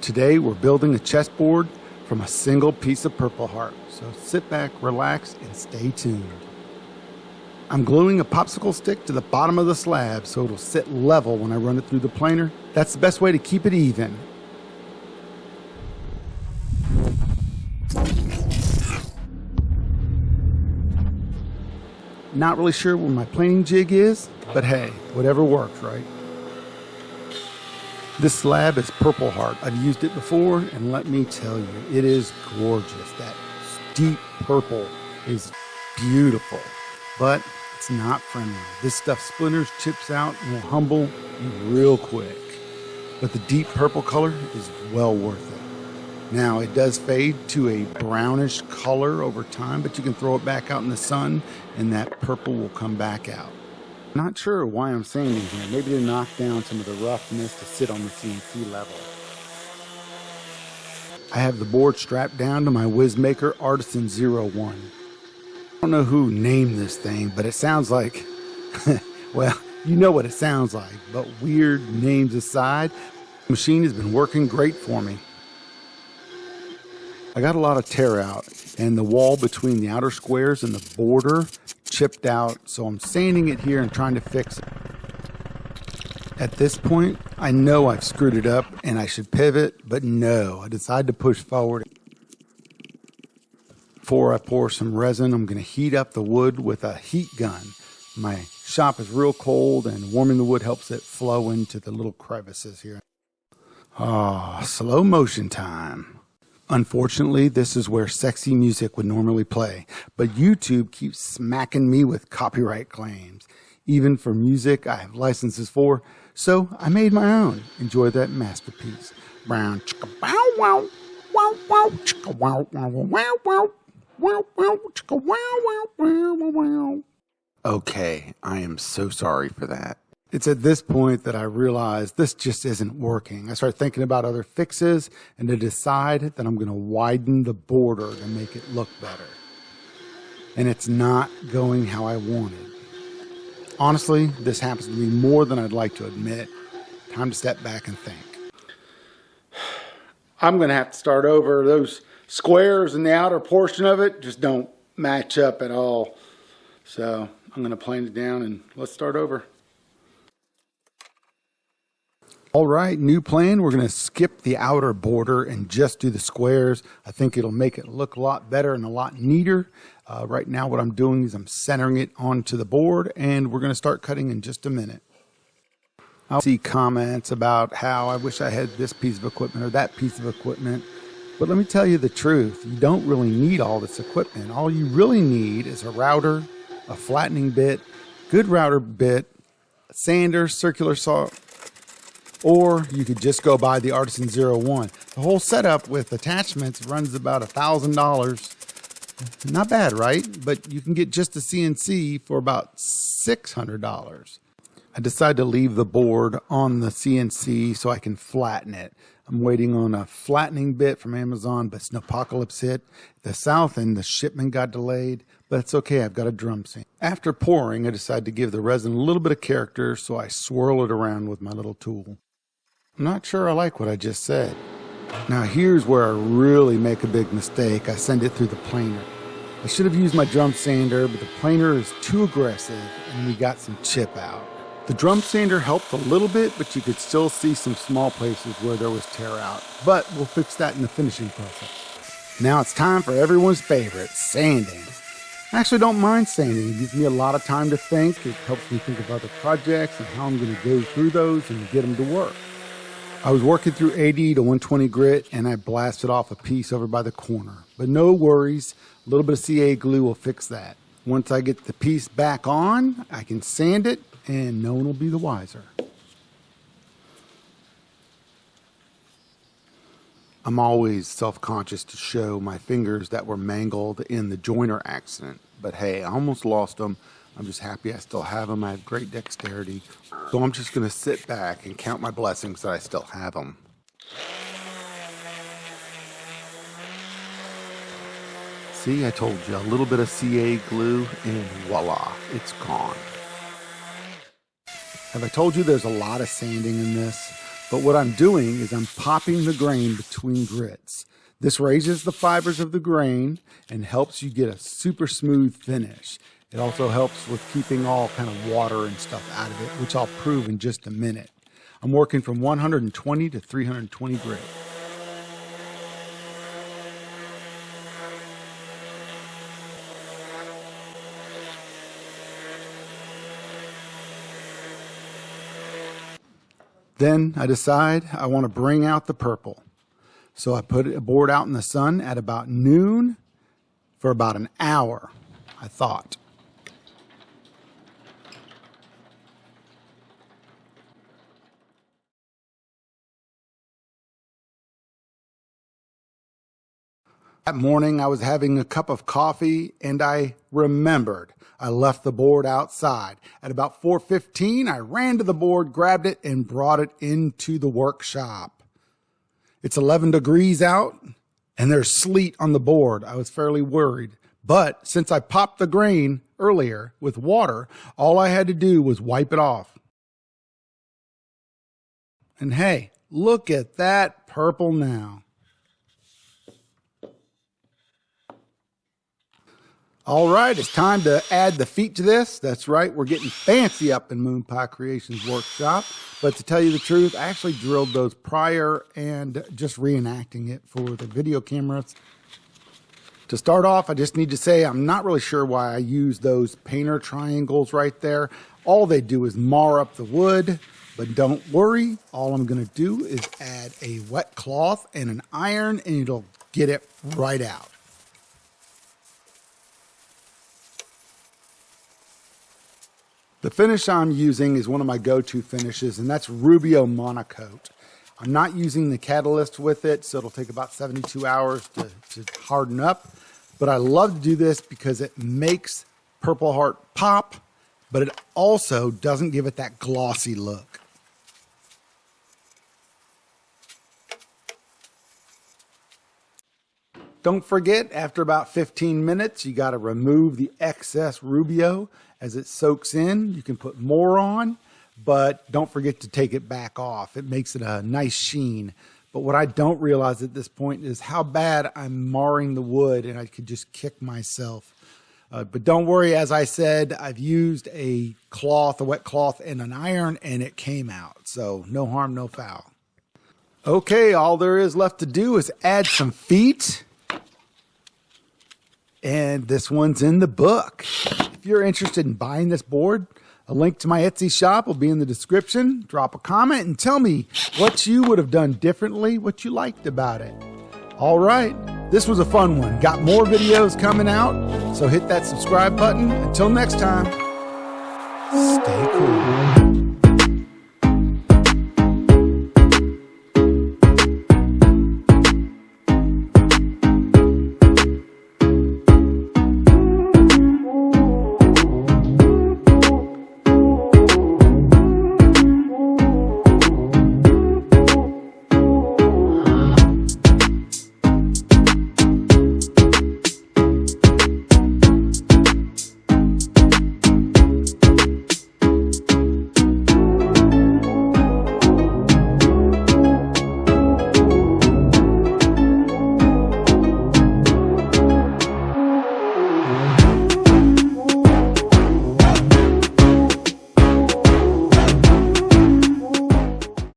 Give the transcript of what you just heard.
Today we're building a chessboard from a single piece of purple heart, so sit back, relax, and stay tuned. I'm gluing a popsicle stick to the bottom of the slab so it'll sit level when I run it through the planer. That's the best way to keep it even. Not really sure where my planing jig is, but hey, whatever works, right? This slab is purple heart. I've used it before, and let me tell you, it is gorgeous. That deep purple is beautiful, but it's not friendly. This stuff splinters, chips out, and will humble you real quick. But the deep purple color is well worth it. Now, it does fade to a brownish color over time, but you can throw it back out in the sun, and that purple will come back out. Not sure why I'm sanding here. Maybe to knock down some of the roughness to sit on the CNC level. I have the board strapped down to my WizMaker Artisan 01. I don't know who named this thing, but it sounds like, well, you know what it sounds like, but weird names aside, the machine has been working great for me. I got a lot of tear out, and the wall between the outer squares and the border chipped out, so I'm sanding it here and trying to fix it. At this point, I know I've screwed it up and I should pivot, but no, I decided to push forward. Before I pour some resin, I'm going to heat up the wood with a heat gun. My shop is real cold, and warming the wood helps it flow into the little crevices here. Slow motion time. Unfortunately, this is where sexy music would normally play, but YouTube keeps smacking me with copyright claims. Even for music I have licenses for, so I made my own. Enjoy that masterpiece. Brown chicka bow wow, wow wow chicka wow wow wow wow wow wow chicka wow wow wow wow. Okay, I am so sorry for that. It's at this point that I realize this just isn't working. I start thinking about other fixes and to decide that I'm going to widen the border to make it look better. And it's not going how I wanted. Honestly, this happens to me more than I'd like to admit. Time to step back and think. I'm going to have to start over. Those squares in the outer portion of it just don't match up at all. So I'm going to plane it down and let's start over. All right, new plan. We're going to skip the outer border and just do the squares. I think it'll make it look a lot better and a lot neater. Right now what I'm doing is I'm centering it onto the board, and we're going to start cutting in just a minute. I'll see comments about how I wish I had this piece of equipment or that piece of equipment. But let me tell you the truth. You don't really need all this equipment. All you really need is a router, a flattening bit, good router bit, a sander, circular saw, or you could just go buy the Artisan 01. The whole setup with attachments runs about $1,000. Not bad, right? But you can get just a CNC for about $600. I decided to leave the board on the CNC so I can flatten it. I'm waiting on a flattening bit from Amazon, but snowpocalypse hit the south and the shipment got delayed. But it's okay, I've got a drum sand. After pouring, I decided to give the resin a little bit of character, so I swirl it around with my little tool. I'm not sure I like what I just said. Now here's where I really make a big mistake. I send it through the planer. I should have used my drum sander, but the planer is too aggressive and we got some chip out. The drum sander helped a little bit, but you could still see some small places where there was tear out. But we'll fix that in the finishing process. Now it's time for everyone's favorite, sanding. I actually don't mind sanding. It gives me a lot of time to think. It helps me think of other projects and how I'm going to go through those and get them to work. I was working through 80 to 120 grit and I blasted off a piece over by the corner. But no worries, a little bit of CA glue will fix that. Once I get the piece back on, I can sand it and no one will be the wiser. I'm always self-conscious to show my fingers that were mangled in the joiner accident. But hey, I almost lost them. I'm just happy I still have them. I have great dexterity. So I'm just going to sit back and count my blessings that I still have them. See, I told you, a little bit of CA glue and voila, it's gone. Have I told you there's a lot of sanding in this? But what I'm doing is I'm popping the grain between grits. This raises the fibers of the grain and helps you get a super smooth finish. It also helps with keeping all kind of water and stuff out of it, which I'll prove in just a minute. I'm working from 120 to 320 grit. Then I decide I want to bring out the purple. So I put a board out in the sun at about noon for about an hour, I thought. That morning I was having a cup of coffee and I remembered I left the board outside. At about 4:15, I ran to the board, grabbed it, and brought it into the workshop. It's 11 degrees out and there's sleet on the board. I was fairly worried. But since I popped the grain earlier with water, all I had to do was wipe it off. And hey, look at that purple now. All right, it's time to add the feet to this. That's right, we're getting fancy up in Moonpie Creations workshop. But to tell you the truth, I actually drilled those prior and just reenacting it for the video cameras. To start off, I just need to say I'm not really sure why I use those painter triangles right there. All they do is mar up the wood, but don't worry. All I'm gonna do is add a wet cloth and an iron and it'll get it right out. The finish I'm using is one of my go-to finishes, and that's Rubio Monocoat. I'm not using the catalyst with it, so it'll take about 72 hours to harden up. But I love to do this because it makes Purple Heart pop, but it also doesn't give it that glossy look. Don't forget, after about 15 minutes, you got to remove the excess Rubio as it soaks in. You can put more on, but don't forget to take it back off. It makes it a nice sheen. But what I don't realize at this point is how bad I'm marring the wood, and I could just kick myself. But don't worry, as I said, I've used a cloth, a wet cloth, and an iron, and it came out. So no harm, no foul. Okay, all there is left to do is add some feet. And this one's in the book. If you're interested in buying this board, a link to my Etsy shop will be in the description. Drop a comment and tell me what you would have done differently, what you liked about it. All right, this was a fun one. Got more videos coming out, so hit that subscribe button. Until next time, stay cool.